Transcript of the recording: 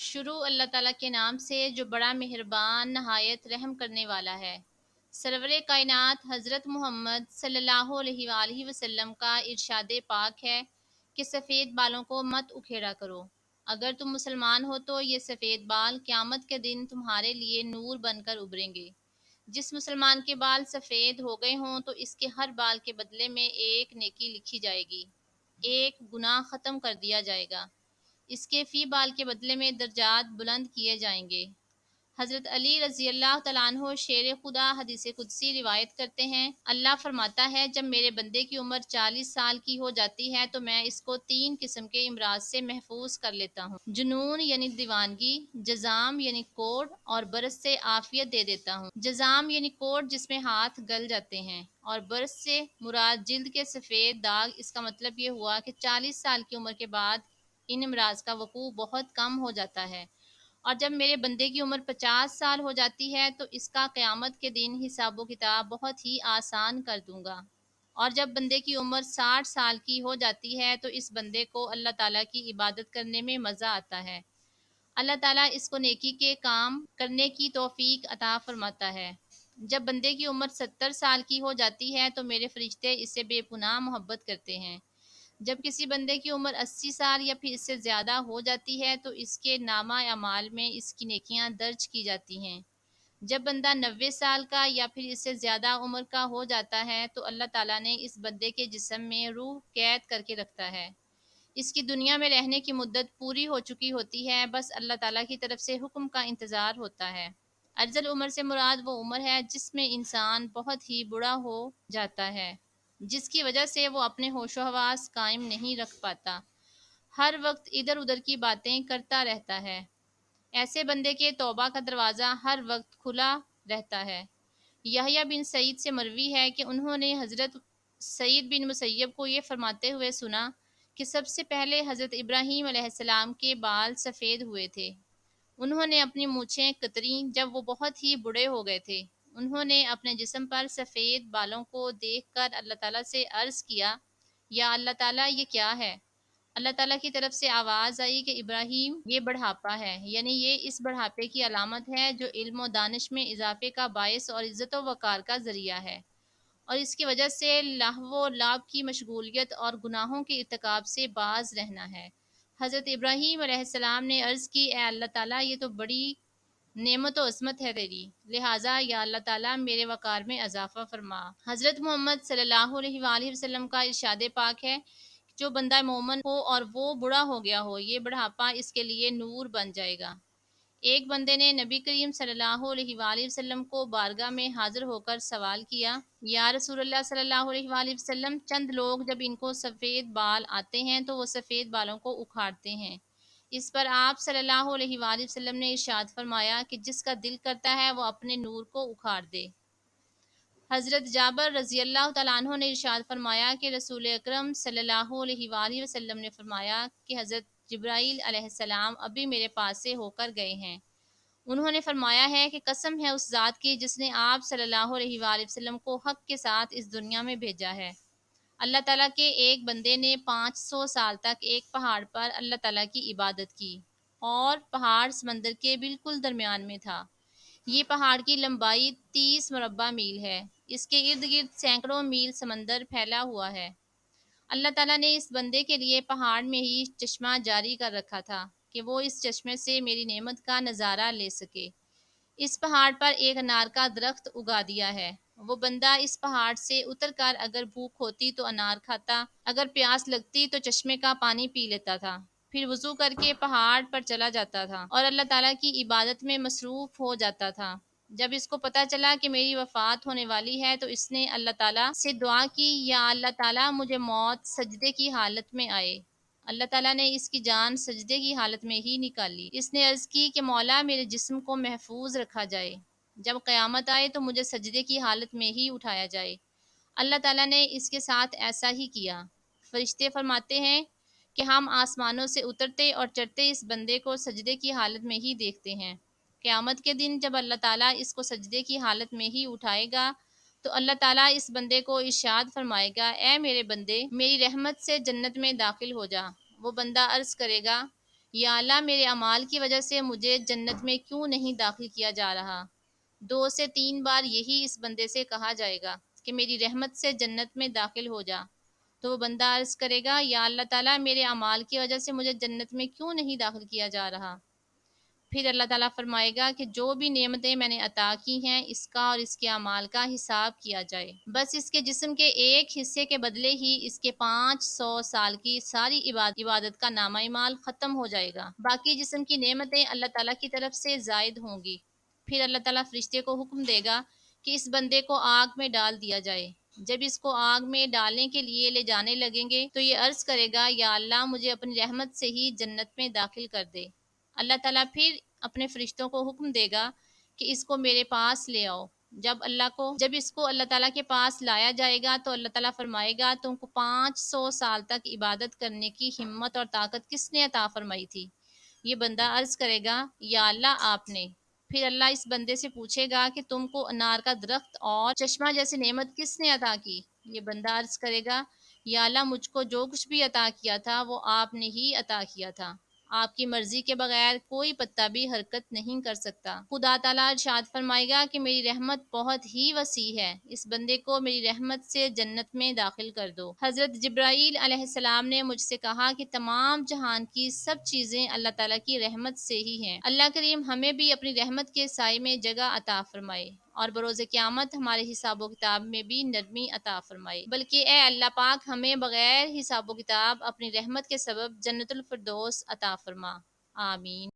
شروع اللہ تعالیٰ کے نام سے جو بڑا مہربان نہایت رحم کرنے والا ہے۔ سرور کائنات حضرت محمد صلی اللہ علیہ وآلہ وسلم کا ارشاد پاک ہے کہ سفید بالوں کو مت اکھیڑا کرو۔ اگر تم مسلمان ہو تو یہ سفید بال قیامت کے دن تمہارے لیے نور بن کر ابھریں گے۔ جس مسلمان کے بال سفید ہو گئے ہوں تو اس کے ہر بال کے بدلے میں ایک نیکی لکھی جائے گی، ایک گناہ ختم کر دیا جائے گا، اس کے فی بال کے بدلے میں درجات بلند کیے جائیں گے۔ حضرت علی رضی اللہ تعالیٰ عنہ شیر خدا حدیث قدسی روایت کرتے ہیں، اللہ فرماتا ہے جب میرے بندے کی عمر 40 سال کی ہو جاتی ہے تو میں اس کو 3 قسم کے امراض سے محفوظ کر لیتا ہوں، جنون یعنی دیوانگی، جزام یعنی کوڑ، اور برس سے عافیت دے دیتا ہوں۔ جزام یعنی کوڑ جس میں ہاتھ گل جاتے ہیں، اور برس سے مراد جلد کے سفید داغ۔ اس کا مطلب یہ ہوا کہ 40 سال کی عمر کے بعد ان امراض کا وقوع بہت کم ہو جاتا ہے، اور جب میرے بندے کی عمر 50 سال ہو جاتی ہے تو اس کا قیامت کے دن حساب و کتاب بہت ہی آسان کر دوں گا، اور جب بندے کی عمر 60 سال کی ہو جاتی ہے تو اس بندے کو اللہ تعالیٰ کی عبادت کرنے میں مزہ آتا ہے۔ اللہ تعالیٰ اس کو نیکی کے کام کرنے کی توفیق عطا فرماتا ہے۔ جب بندے کی عمر 70 سال کی ہو جاتی ہے تو میرے فرشتے اس سے بے پناہ محبت کرتے ہیں۔ جب کسی بندے کی عمر 80 سال یا پھر اس سے زیادہ ہو جاتی ہے تو اس کے نامہ اعمال میں اس کی نیکیاں درج کی جاتی ہیں۔ جب بندہ 90 سال کا یا پھر اس سے زیادہ عمر کا ہو جاتا ہے تو اللہ تعالیٰ نے اس بندے کے جسم میں روح قید کر کے رکھتا ہے۔ اس کی دنیا میں رہنے کی مدت پوری ہو چکی ہوتی ہے، بس اللہ تعالیٰ کی طرف سے حکم کا انتظار ہوتا ہے۔ ارذل عمر سے مراد وہ عمر ہے جس میں انسان بہت ہی بوڑھا ہو جاتا ہے، جس کی وجہ سے وہ اپنے ہوش و حواس قائم نہیں رکھ پاتا، ہر وقت ادھر ادھر کی باتیں کرتا رہتا ہے۔ ایسے بندے کے توبہ کا دروازہ ہر وقت کھلا رہتا ہے۔ یحییٰ بن سعید سے مروی ہے کہ انہوں نے حضرت سعید بن مسیب کو یہ فرماتے ہوئے سنا کہ سب سے پہلے حضرت ابراہیم علیہ السلام کے بال سفید ہوئے تھے، انہوں نے اپنی مونچھیں کتریں جب وہ بہت ہی بوڑھے ہو گئے تھے۔ انہوں نے اپنے جسم پر سفید بالوں کو دیکھ کر اللہ تعالیٰ سے عرض کیا، یا اللہ تعالیٰ یہ کیا ہے؟ اللہ تعالیٰ کی طرف سے آواز آئی کہ ابراہیم یہ بڑھاپا ہے، یعنی یہ اس بڑھاپے کی علامت ہے جو علم و دانش میں اضافے کا باعث اور عزت و وقار کا ذریعہ ہے، اور اس کی وجہ سے لہو و لعب کی مشغولیت اور گناہوں کے ارتکاب سے باز رہنا ہے۔ حضرت ابراہیم علیہ السلام نے عرض کی، اے اللہ تعالیٰ یہ تو بڑی نعمت و عظمت ہے تیری، لہٰذا یا اللہ تعالیٰ میرے وقار میں اضافہ فرما۔ حضرت محمد صلی اللہ علیہ وآلہ وسلم کا ارشاد پاک ہے، جو بندہ مومن ہو اور وہ بوڑھا ہو گیا ہو، یہ بڑھاپا اس کے لیے نور بن جائے گا۔ ایک بندے نے نبی کریم صلی اللہ علیہ وآلہ وسلم کو بارگاہ میں حاضر ہو کر سوال کیا، یا رسول اللہ صلی اللہ علیہ وآلہ وسلم، چند لوگ جب ان کو سفید بال آتے ہیں تو وہ سفید بالوں کو اکھاڑتے ہیں۔ اس پر آپ صلی اللہ علیہ وآلہ وسلم نے ارشاد فرمایا کہ جس کا دل کرتا ہے وہ اپنے نور کو اکھاڑ دے۔ حضرت جابر رضی اللہ تعالیٰ عنہ نے ارشاد فرمایا کہ رسول اکرم صلی اللہ علیہ وآلہ وسلم نے فرمایا کہ حضرت جبرائیل علیہ السلام ابھی میرے پاس سے ہو کر گئے ہیں، انہوں نے فرمایا ہے کہ قسم ہے اس ذات کی جس نے آپ صلی اللہ علیہ وآلہ وسلم کو حق کے ساتھ اس دنیا میں بھیجا ہے، اللہ تعالیٰ کے ایک بندے نے 500 سال تک ایک پہاڑ پر اللہ تعالیٰ کی عبادت کی، اور پہاڑ سمندر کے بالکل درمیان میں تھا۔ یہ پہاڑ کی لمبائی 30 مربع میل ہے، اس کے ارد گرد سینکڑوں میل سمندر پھیلا ہوا ہے۔ اللہ تعالیٰ نے اس بندے کے لیے پہاڑ میں ہی چشمہ جاری کر رکھا تھا کہ وہ اس چشمے سے میری نعمت کا نظارہ لے سکے۔ اس پہاڑ پر ایک انار کا درخت اگا دیا ہے، وہ بندہ اس پہاڑ سے اتر کر اگر بھوک ہوتی تو انار کھاتا، اگر پیاس لگتی تو چشمے کا پانی پی لیتا تھا، پھر وضو کر کے پہاڑ پر چلا جاتا تھا اور اللہ تعالیٰ کی عبادت میں مصروف ہو جاتا تھا۔ جب اس کو پتہ چلا کہ میری وفات ہونے والی ہے تو اس نے اللہ تعالیٰ سے دعا کی، یا اللہ تعالیٰ مجھے موت سجدے کی حالت میں آئے۔ اللہ تعالیٰ نے اس کی جان سجدے کی حالت میں ہی نکالی۔ اس نے عرض کی کہ مولا میرے جسم کو محفوظ رکھا جائے، جب قیامت آئے تو مجھے سجدے کی حالت میں ہی اٹھایا جائے۔ اللہ تعالیٰ نے اس کے ساتھ ایسا ہی کیا۔ فرشتے فرماتے ہیں کہ ہم آسمانوں سے اترتے اور چڑھتے اس بندے کو سجدے کی حالت میں ہی دیکھتے ہیں۔ قیامت کے دن جب اللہ تعالیٰ اس کو سجدے کی حالت میں ہی اٹھائے گا تو اللہ تعالیٰ اس بندے کو ارشاد فرمائے گا، اے میرے بندے، میری رحمت سے جنت میں داخل ہو جا۔ وہ بندہ عرض کرے گا یا اللہ میرے اعمال کی وجہ سے مجھے جنت میں کیوں نہیں داخل کیا جا رہا؟ 2 سے 3 بار یہی اس بندے سے کہا جائے گا کہ میری رحمت سے جنت میں داخل ہو جا۔ تو وہ بندہ عرض کرے گا یا اللہ تعالیٰ میرے اعمال کی وجہ سے مجھے جنت میں کیوں نہیں داخل کیا جا رہا؟ پھر اللہ تعالیٰ فرمائے گا کہ جو بھی نعمتیں میں نے عطا کی ہیں اس کا اور اس کے اعمال کا حساب کیا جائے، بس اس کے جسم کے ایک حصے کے بدلے ہی اس کے 500 سال کی ساری عبادت کا نامہ اعمال ختم ہو جائے گا، باقی جسم کی نعمتیں اللہ تعالیٰ کی طرف سے زائد ہوں گی۔ پھر اللہ تعالیٰ فرشتے کو حکم دے گا کہ اس بندے کو آگ میں ڈال دیا جائے۔ جب اس کو آگ میں ڈالنے کے لیے لے جانے لگیں گے تو یہ عرض کرے گا یا اللہ مجھے اپنی رحمت سے ہی جنت میں داخل کر دے۔ اللہ تعالیٰ پھر اپنے فرشتوں کو حکم دے گا کہ اس کو میرے پاس لے آؤ۔ جب اس کو اللہ تعالیٰ کے پاس لایا جائے گا تو اللہ تعالیٰ فرمائے گا تم کو 500 سال تک عبادت کرنے کی ہمت اور طاقت کس نے عطا فرمائی تھی؟ یہ بندہ عرض کرے گا یا اللہ آپ نے۔ پھر اللہ اس بندے سے پوچھے گا کہ تم کو انار کا درخت اور چشمہ جیسی نعمت کس نے عطا کی؟ یہ بندہ عرض کرے گا یا اللہ مجھ کو جو کچھ بھی عطا کیا تھا وہ آپ نے ہی عطا کیا تھا، آپ کی مرضی کے بغیر کوئی پتا بھی حرکت نہیں کر سکتا۔ خدا تعالیٰ ارشاد فرمائے گا کہ میری رحمت بہت ہی وسیع ہے، اس بندے کو میری رحمت سے جنت میں داخل کر دو۔ حضرت جبرائیل علیہ السلام نے مجھ سے کہا کہ تمام جہان کی سب چیزیں اللہ تعالیٰ کی رحمت سے ہی ہیں۔ اللہ کریم ہمیں بھی اپنی رحمت کے سائے میں جگہ عطا فرمائے اور بروز قیامت ہمارے حساب و کتاب میں بھی نرمی عطا فرمائے، بلکہ اے اللہ پاک ہمیں بغیر حساب و کتاب اپنی رحمت کے سبب جنت الفردوس عطا فرما۔ آمین۔